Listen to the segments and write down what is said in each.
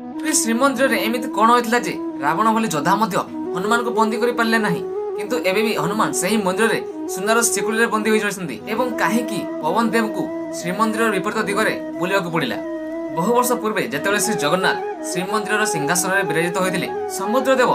ଶ୍ରୀମନ୍ଦିର ଏମିତି କଣ ହୋଇଥିଲା ଯେ ରାବଣ ଭଳି ଯୋଦ୍ଧା ମଧ୍ୟ ହନୁମାନଙ୍କୁ ବନ୍ଦୀ କରିପାରିଲେ ନାହିଁ। କିନ୍ତୁ ଏବେ ବି ହନୁମାନ ସେହି ମନ୍ଦିରରେ ସୁନାର ଶିକୁଳିରେ ବନ୍ଦୀ ହୋଇଛନ୍ତି। ଏବଂ କାହିଁକି ପବନ ଦେବଙ୍କୁ ଶ୍ରୀମନ୍ଦିରର ବିପରୀତ ଦିଗରେ ବୁଲିବାକୁ ପଡ଼ିଲା? ବହୁ ବର୍ଷ ପୂର୍ବେ ଯେତେବେଳେ ଶ୍ରୀ ଜଗନ୍ନାଥ ଶ୍ରୀମନ୍ଦିରର ସିଂହାସନରେ ବିରାଜିତ ହୋଇଥିଲେ, ସମୁଦ୍ର ଦେବ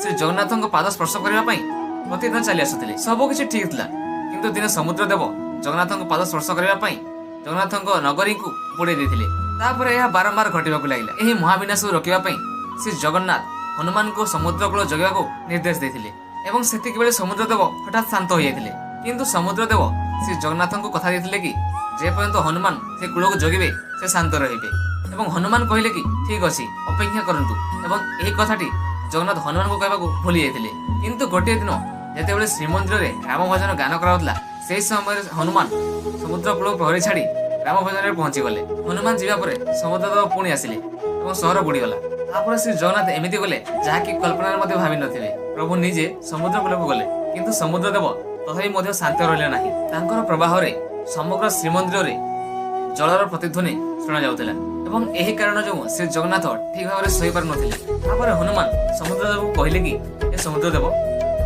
ଶ୍ରୀ ଜଗନ୍ନାଥଙ୍କ ପାଦ ସ୍ପର୍ଶ କରିବା ପାଇଁ ପ୍ରତିଦିନ ଚାଲି ଆସୁଥିଲେ। ସବୁ କିଛି ଠିକ ଥିଲା, କିନ୍ତୁ ଦିନେ ସମୁଦ୍ର ଦେବ ଜଗନ୍ନାଥଙ୍କ ପାଦ ସ୍ପର୍ଶ କରିବା ପାଇଁ ଜଗନ୍ନାଥଙ୍କ ନଗରୀକୁ ବୁଡେଇ ଦେଇଥିଲେ। ତାପରେ ଏହା ବାରମ୍ବାର ଘଟିବାକୁ ଲାଗିଲା। ଏହି ମହାବିନାଶକୁ ରୋକିବା ପାଇଁ ଶ୍ରୀ ଜଗନ୍ନାଥ ହନୁମାନଙ୍କୁ ସମୁଦ୍ର କୂଳ ଜଗିବାକୁ ନିର୍ଦ୍ଦେଶ ଦେଇଥିଲେ ଏବଂ ସେତିକିବେଳେ ସମୁଦ୍ର ଦେବ ହଠାତ୍ ଶାନ୍ତ ହୋଇଯାଇଥିଲେ। କିନ୍ତୁ ସମୁଦ୍ର ଦେବ ଶ୍ରୀ ଜଗନ୍ନାଥଙ୍କୁ କଥା ଦେଇଥିଲେ କି ଯେପର୍ଯ୍ୟନ୍ତ ହନୁମାନ ସେ କୂଳକୁ ଜଗିବେ ସେ ଶାନ୍ତ ରହିବେ। ଏବଂ ହନୁମାନ କହିଲେ କି ଠିକ ଅଛି, ଅପେକ୍ଷା କରନ୍ତୁ। ଏବଂ ଏହି କଥାଟି ଜଗନ୍ନାଥ ହନୁମାନଙ୍କୁ କହିବାକୁ ଭୁଲି ଯାଇଥିଲେ। କିନ୍ତୁ ଗୋଟିଏ ଦିନ ଯେତେବେଳେ ଶ୍ରୀମନ୍ଦିରରେ ରାମ ଭଜନ ଗାନ କରାଯାଉଥିଲା, ସେହି ସମୟରେ ହନୁମାନ ସମୁଦ୍ର କୂଳକୁ ପ୍ରହରୀ ଛାଡ଼ି ରାମ ଭଜନରେ ପହଞ୍ଚିଗଲେ। ହନୁମାନ ଯିବା ପରେ ସମୁଦ୍ର ଦେବ ପୁଣି ଆସିଲେ ଏବଂ ସହର ବୁଡ଼ିଗଲା। ତାପରେ ଶ୍ରୀ ଜଗନ୍ନାଥ ଏମିତି ଗଲେ ଯାହାକି କଳ୍ପନାରେ ମଧ୍ୟ ଭାବି ନଥିବେ। ପ୍ରଭୁ ନିଜେ ସମୁଦ୍ର କୂଳକୁ ଗଲେ, କିନ୍ତୁ ସମୁଦ୍ର ଦେବ ତଥାପି ମଧ୍ୟ ଶାନ୍ତ ରହିଲେ ନାହିଁ। ତାଙ୍କର ପ୍ରବାହରେ ସମଗ୍ର ଶ୍ରୀମନ୍ଦିରରେ ଜଳର ପ୍ରତିଧ୍ୱନି ଶୁଣାଯାଉଥିଲା ଏବଂ ଏହି କାରଣ ଯୋଗୁଁ ଶ୍ରୀ ଜଗନ୍ନାଥ ଠିକ ଭାବରେ ଶୋଇପାରୁନଥିଲେ। ତାପରେ ହନୁମାନ ସମୁଦ୍ର ଦେବକୁ କହିଲେ କି ଏ ସମୁଦ୍ର ଦେବ,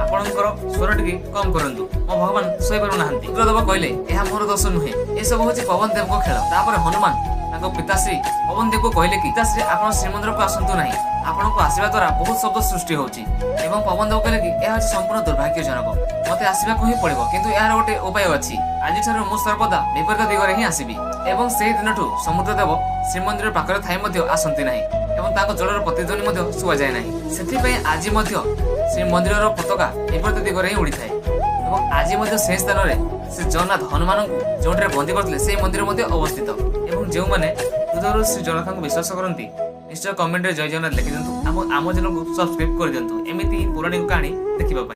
ଆପଣଙ୍କର ସ୍ୱର ଟିକେ କମ କରନ୍ତୁ, ମୋ ଭଗବାନ ଶୋଇପାରୁନାହାନ୍ତି। ସମୁଦ୍ରଦେବ କହିଲେ ଏହା ମୋର ଦୋଷ ନୁହେଁ, ଏସବୁ ହଉଛି ପବନ ଦେବଙ୍କ ଖେଳ। ତାପରେ ହନୁମାନ ତାଙ୍କ ପିତାଶ୍ରୀ ପବନ ଦେବକୁ କହିଲେ କି ପିତାଶ୍ରୀ ଆପଣ ଶ୍ରୀମନ୍ଦିରକୁ ଆସନ୍ତୁ ନାହିଁ, ଆପଣଙ୍କୁ ଆସିବା ଦ୍ୱାରା ବହୁତ ଶବ୍ଦ ସୃଷ୍ଟି ହଉଛି। ଏବଂ ପବନ ଦେବ କହିଲେ କି ଏହା ହଉଛି ସମ୍ପୂର୍ଣ୍ଣ ଦୁର୍ଭାଗ୍ୟଜନକ, ମତେ ଆସିବାକୁ ହିଁ ପଡିବ, କିନ୍ତୁ ଏହାର ଗୋଟେ ଉପାୟ ଅଛି। ଆଜିଠାରୁ ମୁଁ ସର୍ବଦା ବିପରୀତ ଦିଗରେ ହିଁ ଆସିବି। ଏବଂ ସେହି ଦିନଠୁ ସମୁଦ୍ର ଦେବ ଶ୍ରୀମନ୍ଦିର ପାଖରେ ଥାଇ ମଧ୍ୟ ଆସନ୍ତି ନାହିଁ ଏବଂ ତାଙ୍କ ଜଳର ପ୍ରତିଧ୍ୱନି ମଧ୍ୟ ଶୁଭାଯାଏ ନାହିଁ। ସେଥିପାଇଁ ଆଜି ମଧ୍ୟ ଶ୍ରୀମନ୍ଦିରର ପତାକା ବିପରୀତ ଦିଗରେ ହିଁ ଉଡ଼ିଥାଏ। ଏବଂ ଆଜି ମଧ୍ୟ ସେହି ସ୍ଥାନରେ ଶ୍ରୀ ଜଗନ୍ନାଥ ହନୁମାନଙ୍କୁ ଯେଉଁଠାରେ ବନ୍ଦୀ କରିଥିଲେ ସେହି ମନ୍ଦିର ମଧ୍ୟ ଅବସ୍ଥିତ। ଏବଂ ଯେଉଁମାନେ ହୃଦୟରୁ ଶ୍ରୀ ଜଗନ୍ନାଥଙ୍କୁ ବିଶ୍ୱାସ କରନ୍ତି ନିଶ୍ଚୟ କମେଣ୍ଟରେ ଜୟ ଜଗନ୍ନାଥ ଲେଖିଦିଅନ୍ତୁ। ଆମ ଚ୍ୟାନେଲକୁ ସବସ୍କ୍ରାଇବ କରିଦିଅନ୍ତୁ ଏମିତି ପୌରାଣିକ କାହାଣୀ ଦେଖିବା ପାଇଁ।